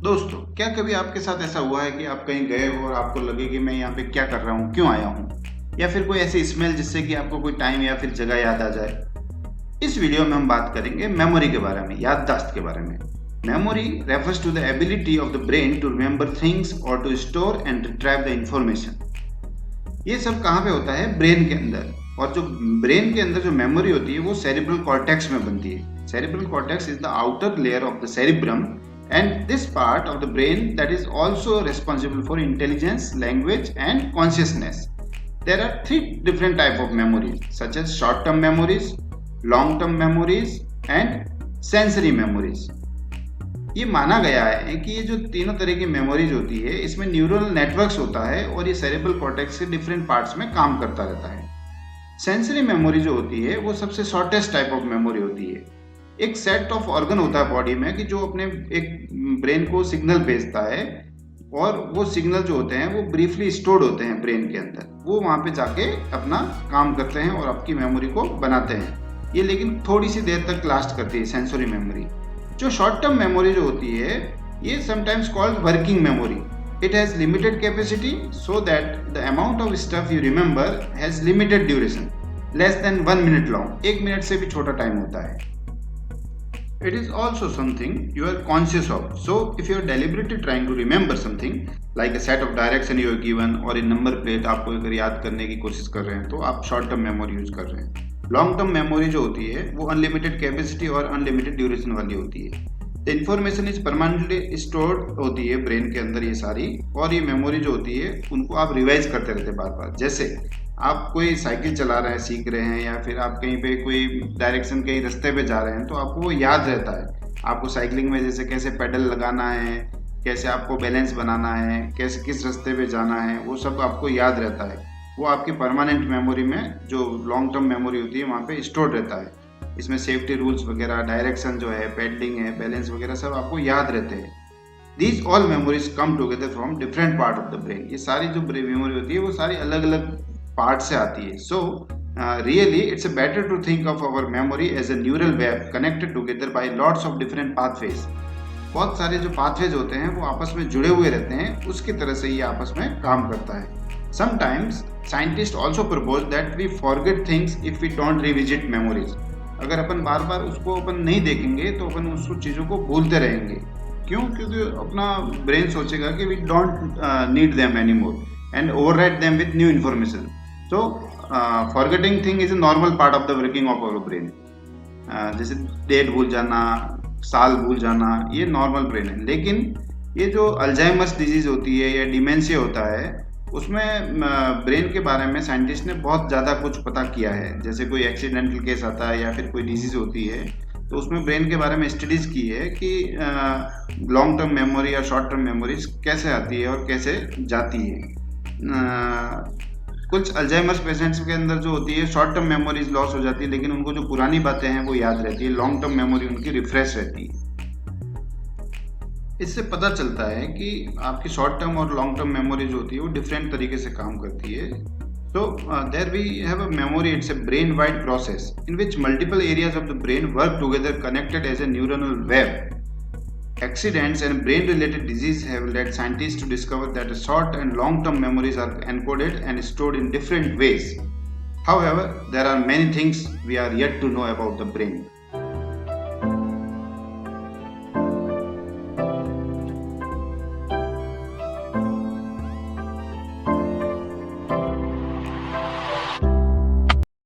दोस्तों, क्या कभी आपके साथ ऐसा हुआ है कि आप कहीं गए हो और आपको लगे कि मैं यहाँ पे क्या कर रहा हूँ, क्यों आया हूँ? या फिर कोई ऐसी स्मेल जिससे कि आपको कोई टाइम या फिर जगह याद आ जाए? इस वीडियो में हम बात करेंगे मेमोरी के बारे में, याददाश्त के बारे में। Memory refers to the ability of the brain to remember things और to store and retrieve the information. ये सब कहाँ पे होता है? ब्रेन के अंदर। और जो ब्रेन के अंदर जो मेमोरी होती है वो सेरिब्रल कॉर्टेक्स में बनती है। Cerebral cortex is the outer layer of the cerebrum and this part of the brain that is also responsible for intelligence, language and consciousness. There are three different type of memories such as short term memories, long term memories and sensory memories. ये माना गया है कि ये जो तीनों तरह की मेमोरीज होती है इसमें न्यूरल नेटवर्क्स होता है और ये सेरेब्रल कॉर्टेक्स के डिफरेंट पार्ट्स में काम करता रहता है। सेंसरी मेमोरी जो होती है वो सबसे शॉर्टेस्ट टाइप ऑफ मेमोरी होती है। एक सेट ऑफ ऑर्गन होता है बॉडी में कि जो अपने एक ब्रेन को सिग्नल भेजता है और वो सिग्नल जो होते हैं वो ब्रीफली स्टोर्ड होते हैं ब्रेन के अंदर। वो वहाँ पे जाके अपना काम करते हैं और आपकी मेमोरी को बनाते हैं। ये लेकिन थोड़ी सी देर तक लास्ट करती है सेंसरी मेमोरी। जो शॉर्ट टर्म मेमोरी जो होती है ये sometimes called working memory. It has limited capacity so that the amount of stuff you remember has limited duration, less than 1 minute long. 1 minute से भी छोटा टाइम होता है। It is also something you are conscious of. So, if you are deliberately trying to remember something, like a set of direction you are given or a number plate आपको अगर याद करने की कोशिश कर रहे हैं तो आप शॉर्ट टर्म मेमोरी यूज कर रहे हैं। लॉन्ग टर्म मेमोरी जो होती है वो अनलिमिटेड कैपेसिटी और अनलिमिटेड ड्यूरेशन वाली होती है। The information is permanently stored होती है ब्रेन के अंदर ये सारी, और ये मेमोरी जो होती है उनको आप रिवाइज करते रहते हैं बार बार। जैसे आप कोई साइकिल चला रहे हैं, सीख रहे हैं, या फिर आप कहीं पे कोई डायरेक्शन कहीं रास्ते पे जा रहे हैं तो आपको वो याद रहता है। आपको साइकिलिंग में जैसे कैसे पेडल लगाना है, कैसे आपको बैलेंस बनाना है, कैसे किस रास्ते पे जाना है, वो सब आपको याद रहता है। वो आपकी परमानेंट मेमोरी में जो लॉन्ग टर्म मेमोरी होती है वहाँ पे स्टोर रहता है। इसमें सेफ्टी रूल्स वगैरह, डायरेक्शन जो है, पेडलिंग है, बैलेंस वगैरह सब आपको याद रहते हैं। These all memories come together from different part of the brain. ये सारी जो मेमोरी होती है वो सारी अलग अलग पार्ट से आती है। So really it's better to think of our memory as a neural web connected together by lots of different pathways. बहुत सारे जो पाथवेज होते हैं वो आपस में जुड़े हुए रहते हैं, उसकी तरह से ये आपस में काम करता है। Sometimes scientist also propose that we forget things if we don't revisit memories. अगर अपन बार बार उसको अपन नहीं देखेंगे तो अपन उस चीज़ों को भूलते रहेंगे। क्यों? क्योंकि अपना ब्रेन सोचेगा कि we don't need them any more and override them with new information. तो forgetting thing is a normal part of the working of our brain. जैसे डेट भूल जाना, साल भूल जाना, ये नॉर्मल ब्रेन है। लेकिन ये जो अल्जाइमर्स डिजीज होती है या डिमेंशिया होता है उसमें ब्रेन के बारे में साइंटिस्ट ने बहुत ज़्यादा कुछ पता किया है। जैसे कोई एक्सीडेंटल केस आता है या फिर कोई डिजीज होती है तो उसमें ब्रेन के बारे में स्टडीज की है कि लॉन्ग टर्म मेमोरी या शॉर्ट टर्म मेमोरीज कैसे आती है और कैसे जाती है। कुछ अल्जाइमर्स पेशेंट्स के अंदर जो होती है शॉर्ट टर्म मेमोरीज लॉस हो जाती है, लेकिन उनको जो पुरानी बातें हैं वो याद रहती है। लॉन्ग टर्म मेमोरी उनकी रिफ्रेश रहती है। इससे पता चलता है कि आपकी शॉर्ट टर्म और लॉन्ग टर्म मेमोरी जो होती है वो डिफरेंट तरीके से काम करती है। So there we have a memory. It's a brain-wide process in which multiple areas of the brain work together, connected as a neuronal web. Accidents and brain-related disease have led scientists to discover that short and long-term memories are encoded and stored in different ways. However, there are many things we are yet to know about the brain.